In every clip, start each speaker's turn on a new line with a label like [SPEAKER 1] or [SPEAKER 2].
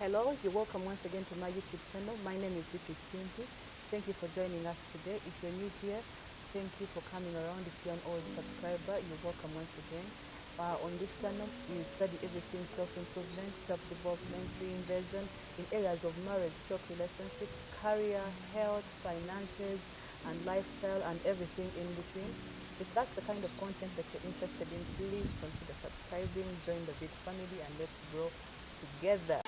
[SPEAKER 1] Hello, you're welcome once again to my YouTube channel. My name is Nutritionist. Thank you for joining us today. If you're new here, thank you for coming around. If you're an old subscriber, you're welcome once again. On this channel, we study everything self-improvement, self-development, reinvention in areas of marriage, short relationships, career, health, finances, and lifestyle, and everything in between. If that's the kind of content that you're interested in, please consider subscribing, join the big family, and let's grow together.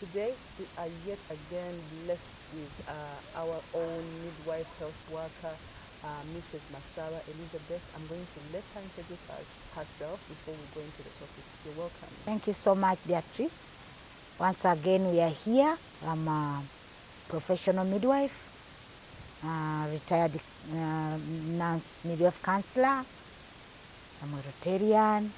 [SPEAKER 1] Today, we are yet again blessed with our own midwife health worker, Mrs Masaba, Elizabeth. I'm going to let her introduce herself before we go into the topic. You're welcome.
[SPEAKER 2] Thank you so much, Beatrice. Once again, we are here. I'm a professional midwife, retired nurse midwife counselor. I'm a Rotarian.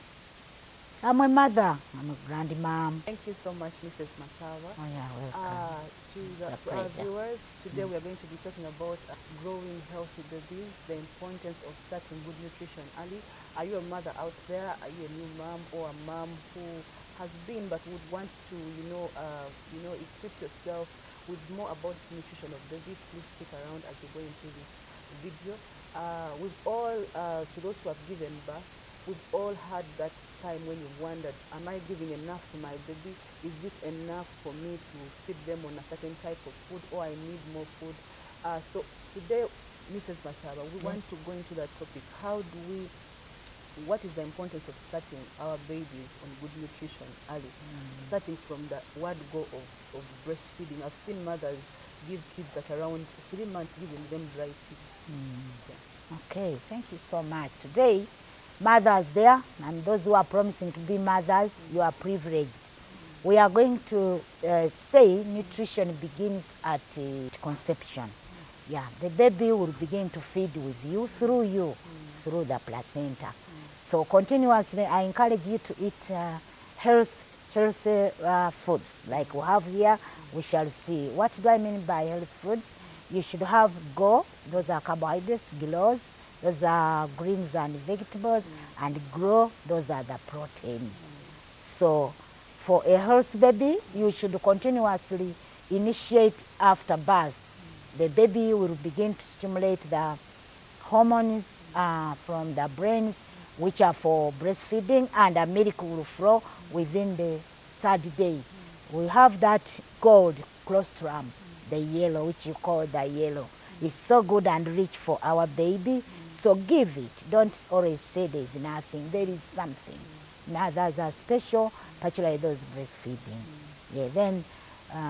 [SPEAKER 2] I'm a mother. I'm a grandmom.
[SPEAKER 1] Thank you so much, Mrs. Masaba.
[SPEAKER 2] Oh, yeah, welcome.
[SPEAKER 1] To our viewers, today we are going to be talking about growing healthy babies, the importance of starting good nutrition early. Are you a mother out there? Are you a new mom or a mom who has been but would want to, equip yourself with more about nutrition of babies? Please stick around as we go into this video. We've all, to those who have given birth, we've all had that time when you wondered, am I giving enough to my baby? Is it enough for me to feed them on a certain type of food, or I need more food? So today, Mrs. Masaba, we want to go into that topic. What is the importance of starting our babies on good nutrition early? Starting from the word go of breastfeeding. I've seen mothers give kids at around 3 months, giving them dry teeth. Yeah.
[SPEAKER 2] Okay, thank you so much. Today, mothers there, and those who are promising to be mothers, you are privileged. We are going to say nutrition begins at conception. Yeah, the baby will begin to feed with you, through the placenta. So continuously, I encourage you to eat healthy foods. Like we have here, we shall see. What do I mean by healthy foods? You should have those are carbohydrates, GLOs, those are greens and vegetables, and grow, those are the proteins. So for a healthy baby, you should continuously initiate after birth. The baby will begin to stimulate the hormones from the brains, which are for breastfeeding, and the milk will flow within the 3rd day. We have that gold colostrum, the yellow, which you call the yellow. It's so good and rich for our baby. So give it. Don't always say there's nothing. There is something. Mothers are special, particularly those breastfeeding. Yeah, then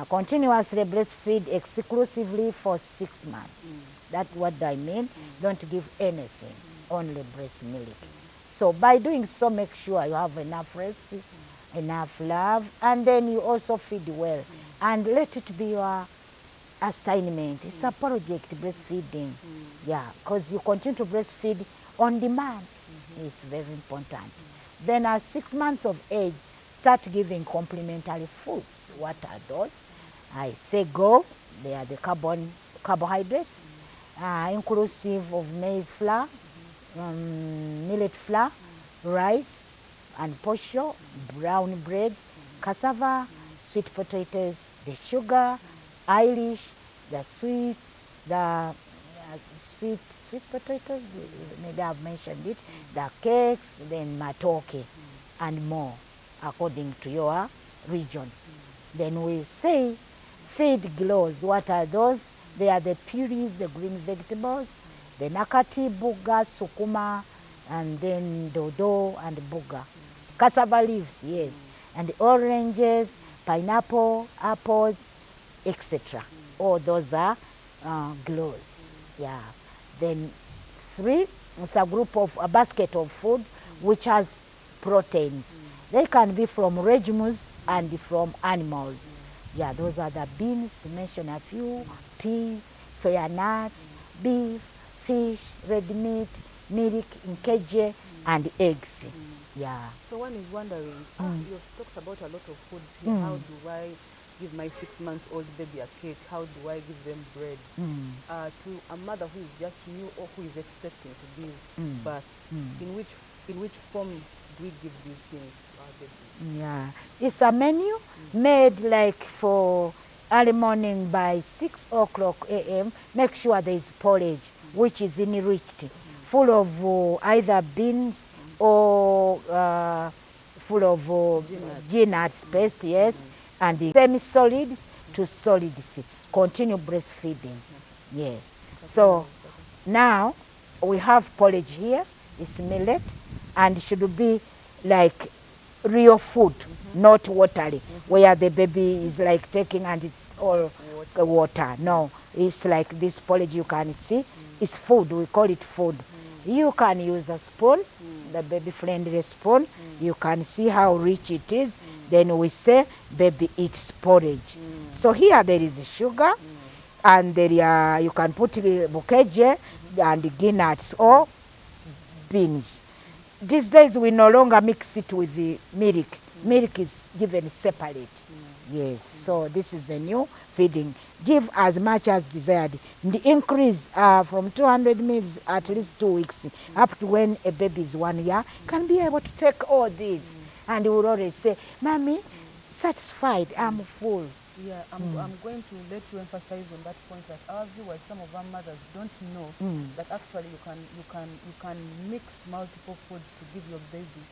[SPEAKER 2] continuously breastfeed exclusively for 6 months. That's what I mean. Don't give anything, only breast milk. So by doing so, make sure you have enough rest, enough love, and then you also feed well. And let it be your assignment. It's a project, breastfeeding. Yeah, because you continue to breastfeed on demand. It's very important. Then at 6 months of age, start giving complementary foods. What are those? I say go. They are the carbohydrates, inclusive of maize flour, millet flour, rice and posho, brown bread, cassava, sweet potatoes, the sugar, Irish, the sweet potatoes, maybe I've mentioned it, the cakes, then matoke, and more, according to your region. Then we say feed GLOs. What are those? They are the puris, the green vegetables, the nakati, buga, sukuma, and then dodo and buga. Cassava leaves, yes, and oranges, pineapple, apples, etc. All those are GLOs. Yeah. Then 3, it's a basket of food which has proteins. They can be from legumes and from animals. Yeah, those are the beans, to mention a few, peas, soya nuts, beef, fish, red meat, milk, nkeje, and eggs. Yeah.
[SPEAKER 1] So one is wondering, you've talked about a lot of food here. How do I give my 6-month-old baby a cake? How do I give them bread? To a mother who is just new or who is expecting to give birth, in which form do we give these things to our baby?
[SPEAKER 2] Yeah. It's a menu made like for early morning by 6 o'clock a.m. Make sure there is porridge, which is enriched, full of either beans or full of nuts paste, yes, and the semi-solids to solids. Continue breastfeeding, yes. So now we have porridge here. It's millet, and it should be like real food, not watery, where the baby is like taking and it's all water. No, it's like this porridge you can see. It's food. We call it food. You can use a spoon, the baby-friendly spoon. You can see how rich it is. Then we say, baby eats porridge. So here there is sugar, and there you can put bukeje and nuts or beans. These days we no longer mix it with the milk. Milk is given separate. Yes, so this is the new feeding. Give as much as desired. The increase from 200 mils at least 2 weeks up to when a baby is 1 year can be able to take all this. And he will always say, Mommy, satisfied, I'm full.
[SPEAKER 1] Yeah, I'm going to let you emphasize on that point that our viewers, some of our mothers don't know that actually you can mix multiple foods to give your baby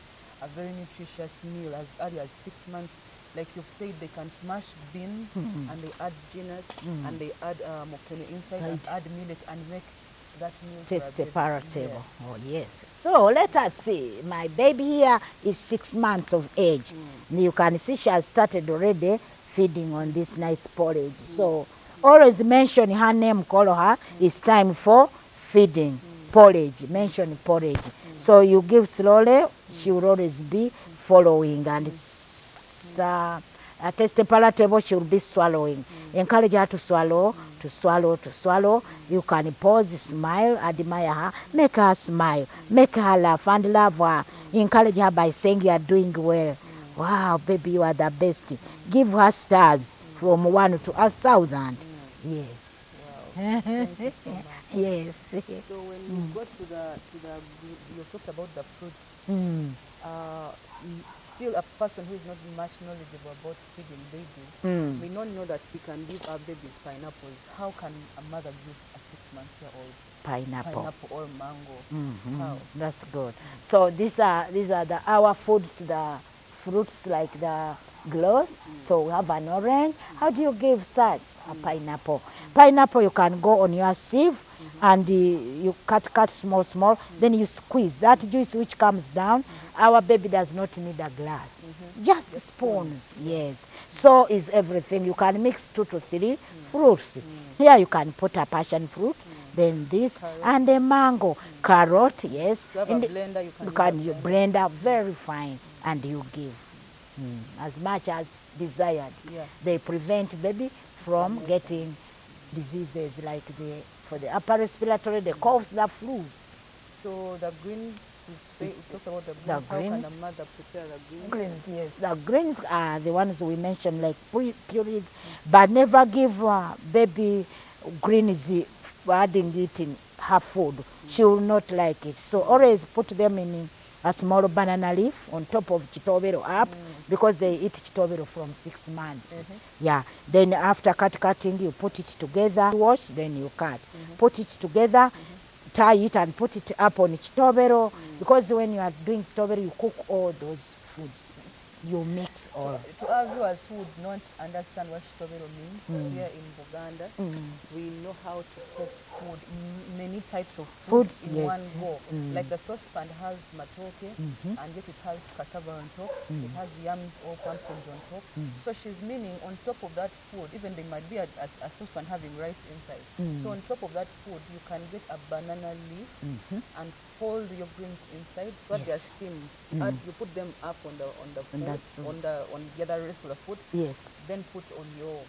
[SPEAKER 1] a very nutritious meal as early as 6 months. Like you've said, they can smash beans and they add nuts and they add mokene inside and add millet and make that meal
[SPEAKER 2] Taste
[SPEAKER 1] for a baby.
[SPEAKER 2] palatable.
[SPEAKER 1] Yes.
[SPEAKER 2] Oh, yes. So let us see. My baby here is 6 months of age. You can see she has started already feeding on this nice porridge. So always mention her name, call her. It's time for feeding. Porridge. Mention porridge. So you give slowly, she will always be following, and it's a taste palatable, she will be swallowing. Encourage her to swallow, to swallow, to swallow. You can pause, smile, admire her, make her smile, make her laugh and love her. Encourage her by saying you are doing well. Wow, baby, you are the best. Give her stars from 1 to 1,000. Yes.
[SPEAKER 1] Wow. Thank you so much.
[SPEAKER 2] Yes.
[SPEAKER 1] So when you go to the you talked about the fruits. Still a person who is not much knowledgeable about feeding babies may not know that we can give our babies pineapples. How can a mother give a 6-month-old pineapple or mango? How?
[SPEAKER 2] That's good. So these are our foods, the fruits like the gloss. So we have an orange. How do you give such a pineapple? Pineapple you can go on your sieve and you cut small, then you squeeze that juice which comes down. Our baby does not need a glass, just spoons. Yes, so is everything. You can mix 2 to 3 fruits. Here you can put a passion fruit, then this carrot. And a mango, carrot. Yes,
[SPEAKER 1] You have a blender,
[SPEAKER 2] you can blender very fine, and you give as much as desired.
[SPEAKER 1] Yeah.
[SPEAKER 2] They prevent baby from getting diseases like for the upper respiratory, the coughs, the flus.
[SPEAKER 1] So the greens, we talked about the greens.
[SPEAKER 2] The
[SPEAKER 1] How
[SPEAKER 2] greens.
[SPEAKER 1] can a mother prepare the greens?
[SPEAKER 2] Greens, yes. The greens are the ones we mentioned, like purees, but never give baby greens adding it in her food. She will not like it. So always put them in a small banana leaf on top of chitobero up, because they eat chitobero from 6 months. Yeah. Then after cutting, you put it together, wash, then you cut. Put it together, tie it and put it up on chitobero, because when you are doing chitobero, you cook all those foods. You mix all.
[SPEAKER 1] To our viewers who would not understand what chitobero means, here in Buganda, we know how to cook food, many types of foods in one go. Like the saucepan has matoke, and yet it has cassava on top, it has yams or pumpkins on top. So she's meaning on top of that food, even there might be a saucepan having rice inside. So on top of that food, you can get a banana leaf and fold your greens inside, so they are steamed. You put them up on the food, on the other rest of the food.
[SPEAKER 2] Yes.
[SPEAKER 1] Then put on your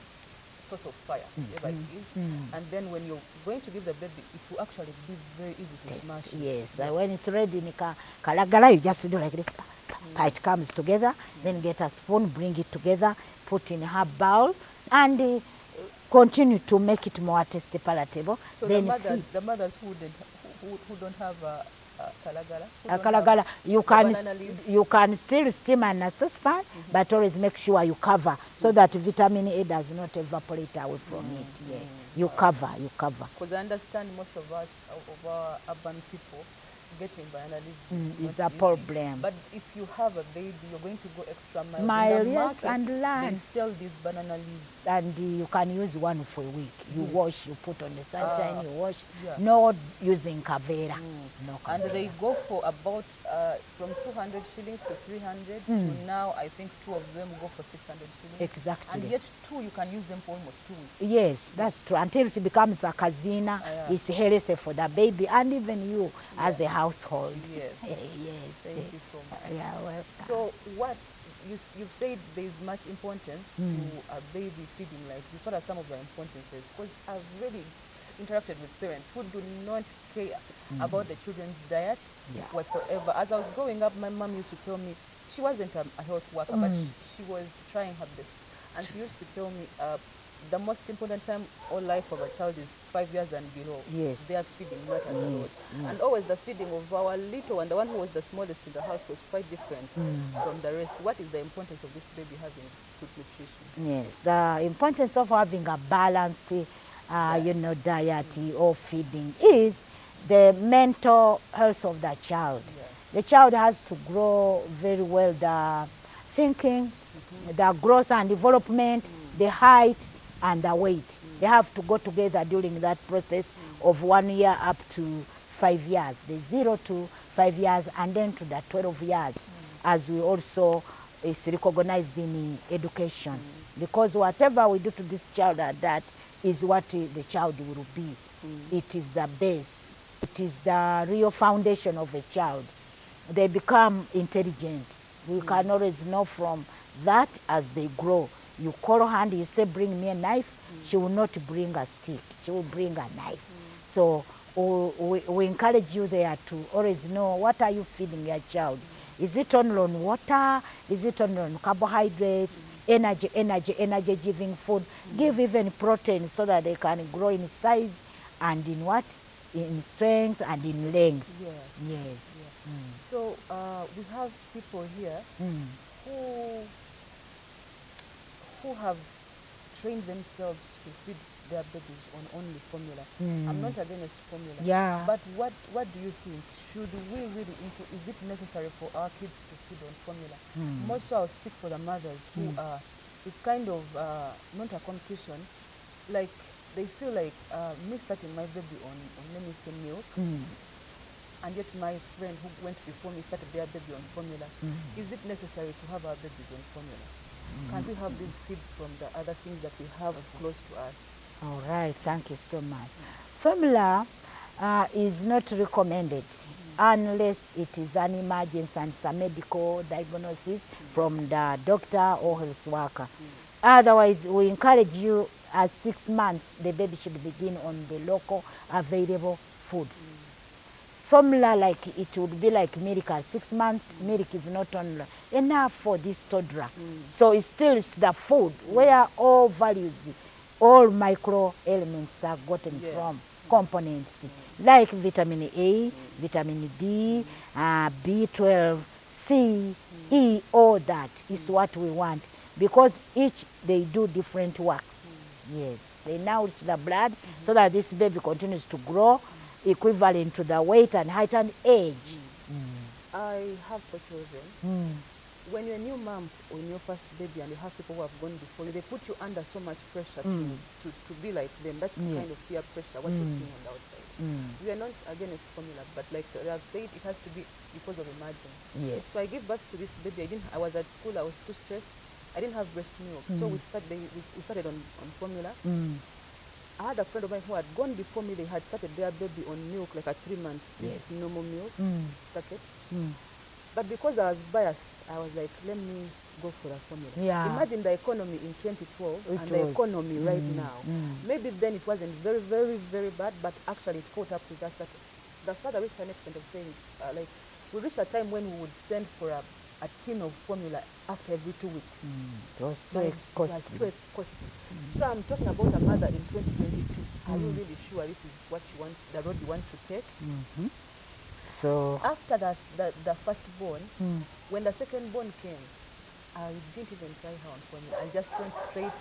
[SPEAKER 1] source of fire, whatever it is. And then when you're going to give the baby, it will actually be very easy to smash it.
[SPEAKER 2] Yes. When it's ready, kalagala, you just do like this. It comes together, then get a spoon, bring it together, put in her bowl, and continue to make it more tasty palatable.
[SPEAKER 1] So
[SPEAKER 2] then
[SPEAKER 1] the mothers who don't have kalagala,
[SPEAKER 2] kalagala, you can still steam in a saucepan, but always make sure you cover so that vitamin A does not evaporate away from it. Yeah. You cover.
[SPEAKER 1] Because I understand most of us, of our urban people, getting banana leaves
[SPEAKER 2] is a problem.
[SPEAKER 1] But if you have a baby, you're going to go extra mile.
[SPEAKER 2] Mile,
[SPEAKER 1] in the
[SPEAKER 2] yes,
[SPEAKER 1] market,
[SPEAKER 2] and learn.
[SPEAKER 1] they sell these banana leaves.
[SPEAKER 2] And you can use one for a week. You wash, you put on the sunshine, you wash.
[SPEAKER 1] Yeah.
[SPEAKER 2] Not using kavera. No kavera.
[SPEAKER 1] And they go for about from 200 shillings to 300 to now I think 2 of them go for 600 shillings.
[SPEAKER 2] Exactly.
[SPEAKER 1] And yet 2 you can use them for almost 2 weeks.
[SPEAKER 2] Yes, that's true. Until it becomes a kazina, it's healthy for the baby and even you as a household.
[SPEAKER 1] Yes.
[SPEAKER 2] Yes.
[SPEAKER 1] Thank you so much.
[SPEAKER 2] Yeah, welcome.
[SPEAKER 1] So what you've said there's much importance to a baby feeding like this. What are some of the importances? Because I've really interacted with parents who do not care about the children's diet whatsoever. As I was growing up, my mom used to tell me, she wasn't a health worker, but she was trying her best. And she used to tell me the most important time of life of a child is 5 years and below.
[SPEAKER 2] Yes.
[SPEAKER 1] Their feeding matters a lot. And always the feeding of our little one, the one who was the smallest in the house, was quite different from the rest. What is the importance of this baby having good nutrition?
[SPEAKER 2] Yes, the importance of having a balanced diet or feeding is the mental health of the child. The child has to grow very well, the thinking, the growth and development, the height and the weight. They have to go together during that process of 1 year up to 5 years, the 0 to 5 years and then to the 12 years, as we also is recognized in education. Because whatever we do to this child at that is what the child will be. It is the base. It is the real foundation of a child. They become intelligent. We can always know from that as they grow. You call her hand, you say, bring me a knife. She will not bring a stick. She will bring a knife. So we encourage you there to always know what are you feeding your child. Is it only on water? Is it only on carbohydrates? Energy-giving food. Give even protein so that they can grow in size and in what? In strength and in length. Yes.
[SPEAKER 1] So we have people here who have trained themselves to feed their babies on only formula. I'm not against formula.
[SPEAKER 2] Yeah.
[SPEAKER 1] But what do you think? Should we really is it necessary for our kids to feed on formula? Most so I'll speak for the mothers who are, it's kind of not a competition. Like they feel like me starting my baby on let me say milk, and yet my friend who went before me started their baby on formula. Is it necessary to have our babies on formula? Can we have these feeds from the other things that we have close to us?
[SPEAKER 2] All right, thank you so much. Formula is not recommended unless it is an emergency and it's a medical diagnosis from the doctor or health worker. Otherwise, we encourage you at 6 months, the baby should begin on the local available foods. Formula, like it would be like milk at 6 months. Milk is not only enough for this toddler. So it still is the food where all values, all micro elements are gotten from, components like vitamin A, vitamin D, B12, C, E, all that is what we want, because each they do different works. Yes, they nourish the blood so that this baby continues to grow equivalent to the weight and height and age.
[SPEAKER 1] I have 4 children. When you're a new mom or your first baby and you have people who have gone before you, they put you under so much pressure to be like them. That's the kind of peer pressure, what you're seeing on the outside. We are not against formula, but like they have said, it has to be because of emergency.
[SPEAKER 2] Yes.
[SPEAKER 1] So I gave birth to this baby. I was at school, I was too stressed. I didn't have breast milk. So we started on formula. I had a friend of mine who had gone before me. They had started their baby on milk, like at 3 months, this normal milk circuit. But because I was biased, I was like, let me go for a formula. Imagine the economy in 2012 and the economy right now. Maybe then it wasn't very, very, very bad, but actually it caught up with us. That the father reached an extent of saying, like, we reached a time when we would send for a a tin of formula after every 2 weeks.
[SPEAKER 2] It was too
[SPEAKER 1] It was
[SPEAKER 2] costly.
[SPEAKER 1] too costly. So I'm talking about a mother in 2022. Are you really sure this is what you want, the road you want to take?
[SPEAKER 2] So
[SPEAKER 1] After that, the firstborn, when the secondborn came, I didn't even try her on formula. I just went straight.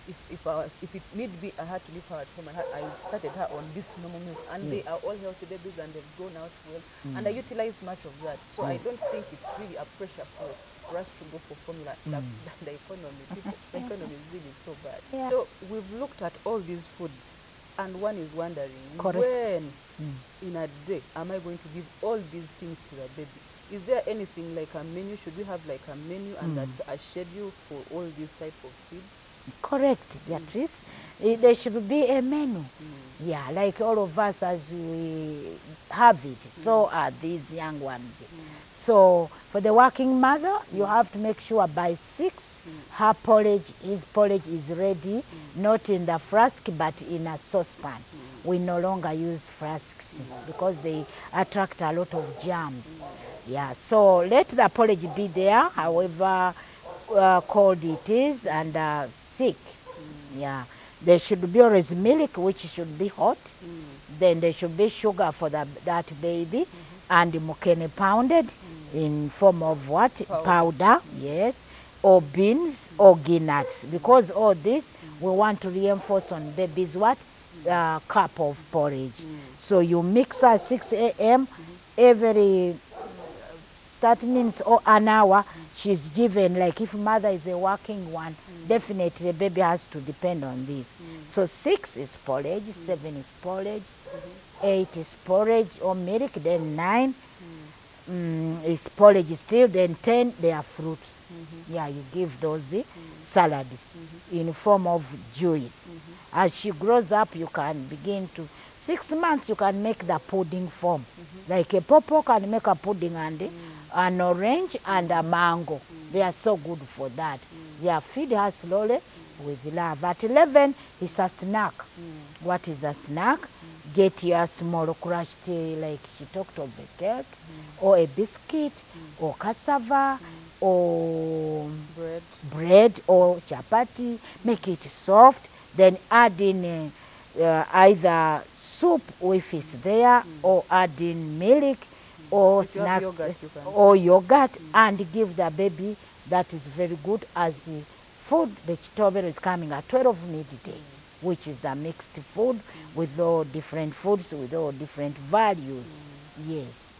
[SPEAKER 1] If it need be, I had to leave her at home. I started her on this normal milk, and they are all healthy babies, and they've grown out well. And I utilized much of that. So I don't think it's really a pressure for us to go for formula. The economy is really so bad.
[SPEAKER 2] Yeah.
[SPEAKER 1] So we've looked at all these foods, and one is wondering,
[SPEAKER 2] Correct.
[SPEAKER 1] when in a day am I going to give all these things to the baby? Is there anything like a menu? Should we have like a menu and a schedule for all these type of feeds?
[SPEAKER 2] correct, Beatrice. There should be a menu. Yeah, like all of us as we have it, so are these young ones. So for the working mother, you have to make sure by 6, his porridge is ready, not in the flask, but in a saucepan. We no longer use flasks because they attract a lot of germs. Yeah, so let the porridge be there, however cold it is and thick. Yeah, there should be always milk, which should be hot. Then there should be sugar for that baby, and mukene pounded in form of what? Powder, yes, or beans or nuts, because all this we want to reinforce on baby's what? Cup of porridge. So you mix at 6 a.m. every 30 minutes or an hour, she's given, like if mother is a working one, definitely the baby has to depend on this. So 6 is porridge, 7 is porridge, 8 is porridge or milk, then 9 is porridge still, then 10 they are fruits. Yeah, you give those salads in form of juice. As she grows up, you can begin to 6 months you can make the pudding form. Like a pawpaw can make a pudding, and an orange and a mango. They are so good for that. Yeah, feed her slowly with love. At 11, it's a snack. What is a snack? Get your small crushed, like she talked of a cake, or a biscuit, or cassava, or bread or chapati. Make it soft. Then add in either soup if it's there, or add in milk, or
[SPEAKER 1] If you have
[SPEAKER 2] snacks,
[SPEAKER 1] yogurt, you can.
[SPEAKER 2] or yogurt, and give the baby. That is very good as food. The chitobero is coming at 12 midday, which is the mixed food with all different foods, with all different values. Yes.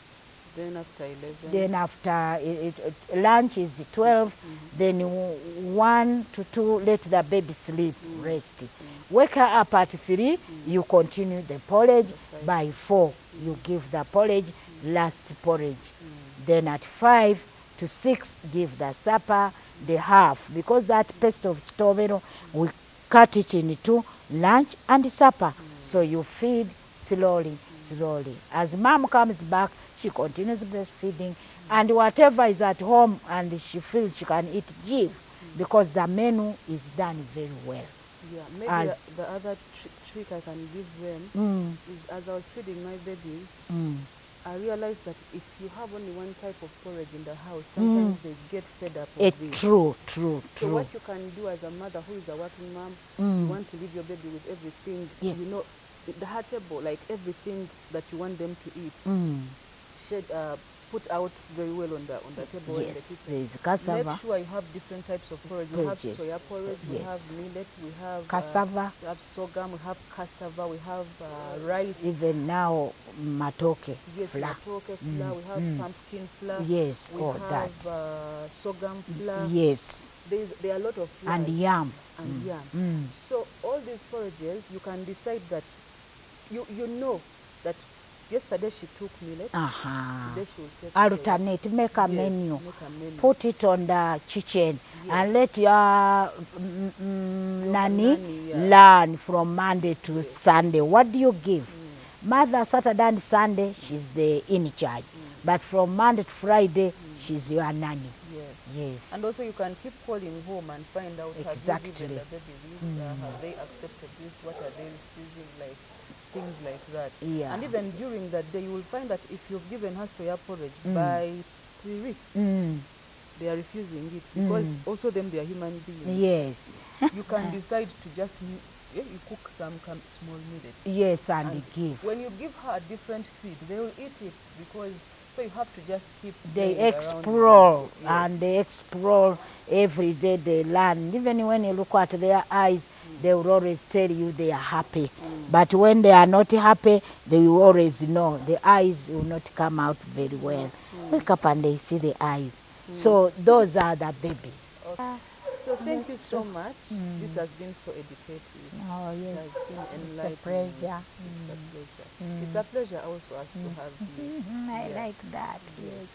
[SPEAKER 1] Then after 11.
[SPEAKER 2] Then after lunch is 12, then 1 to 2, let the baby sleep, rest. Wake her up at 3, you continue the porridge. By 4, you give the porridge, last porridge. Then at 5 to 6, give the supper, the half, because that paste of chitobero, we cut it into lunch and supper. So you feed slowly, slowly. As mom comes back, she continues breastfeeding, and whatever is at home and she feels she can eat, give, because the menu is done very well.
[SPEAKER 1] Yeah, maybe the other trick I can give them is, as I was feeding my babies, I realized that if you have only one type of porridge in the house, sometimes they get fed up of this.
[SPEAKER 2] True.
[SPEAKER 1] So what you can do as a mother who is a working mom, you want to leave your baby with everything,
[SPEAKER 2] Yes.
[SPEAKER 1] you know, the table, like everything that you want them to eat, put out very well on the table. In the
[SPEAKER 2] Yes,
[SPEAKER 1] kitchen.
[SPEAKER 2] there is cassava.
[SPEAKER 1] Make sure you have different types of porridge. We have
[SPEAKER 2] Porridges.
[SPEAKER 1] soya porridge, we
[SPEAKER 2] Yes.
[SPEAKER 1] have millet, we have
[SPEAKER 2] Cassava.
[SPEAKER 1] we have sorghum, we have cassava, we have rice.
[SPEAKER 2] Even now, matoke,
[SPEAKER 1] Yes,
[SPEAKER 2] flour.
[SPEAKER 1] matoke flour, we have pumpkin flour.
[SPEAKER 2] Yes,
[SPEAKER 1] we
[SPEAKER 2] all
[SPEAKER 1] have
[SPEAKER 2] that.
[SPEAKER 1] sorghum flour.
[SPEAKER 2] Yes,
[SPEAKER 1] There are a lot of flours.
[SPEAKER 2] and yam.
[SPEAKER 1] And yam. So all these forages, you can decide that you know that yesterday she took millet. Today she will take
[SPEAKER 2] Alternate, make a
[SPEAKER 1] Yes,
[SPEAKER 2] menu.
[SPEAKER 1] make a menu.
[SPEAKER 2] Put it on the kitchen, and let your nanny learn from Monday to Sunday. What do you give? Mother, Saturday and Sunday, she's the in charge. But from Monday to Friday, she's your nanny. Yes.
[SPEAKER 1] And also you can keep calling home and find out
[SPEAKER 2] Exactly.
[SPEAKER 1] have you given the baby this, have they accepted this, what are they refusing, like things like that.
[SPEAKER 2] Yeah.
[SPEAKER 1] And even during that day, you will find that if you've given her soya porridge by 3 weeks, they are refusing it because also them, they are human beings.
[SPEAKER 2] Yes.
[SPEAKER 1] You can decide to just you cook some small millet.
[SPEAKER 2] Yes, and give.
[SPEAKER 1] When you give her a different feed, they will eat it because, so you have to just keep
[SPEAKER 2] They
[SPEAKER 1] going around
[SPEAKER 2] explore,
[SPEAKER 1] them. Yes.
[SPEAKER 2] and they explore every day. They learn. Even when you look at their eyes, they will always tell you they are happy. But when they are not happy, they will always know. The eyes will not come out very well. Wake up and they see the eyes. So those are the babies.
[SPEAKER 1] Okay. So thank you so much. This has been so educative.
[SPEAKER 2] Oh,
[SPEAKER 1] It
[SPEAKER 2] yes.
[SPEAKER 1] has been
[SPEAKER 2] It's a
[SPEAKER 1] enlightening.
[SPEAKER 2] pleasure.
[SPEAKER 1] It's a pleasure. It's a pleasure also us to have you.
[SPEAKER 2] I
[SPEAKER 1] Yeah.
[SPEAKER 2] like that, yes.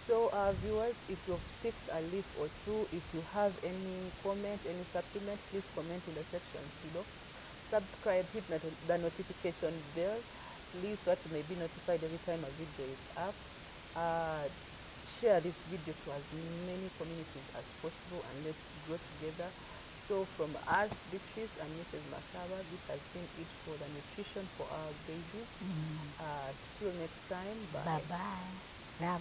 [SPEAKER 1] So viewers, if you've picked a leaf or two, if you have any comment, any supplement, please comment in the section below. Subscribe, hit the notification bell, please, so that you may be notified every time a video is up. Share this video to as many communities as possible, and let's grow together. So from us, Beatrice and Mrs Masaba, this has been it for the nutrition for our babies. Till next time, bye.
[SPEAKER 2] Bye-bye. Love.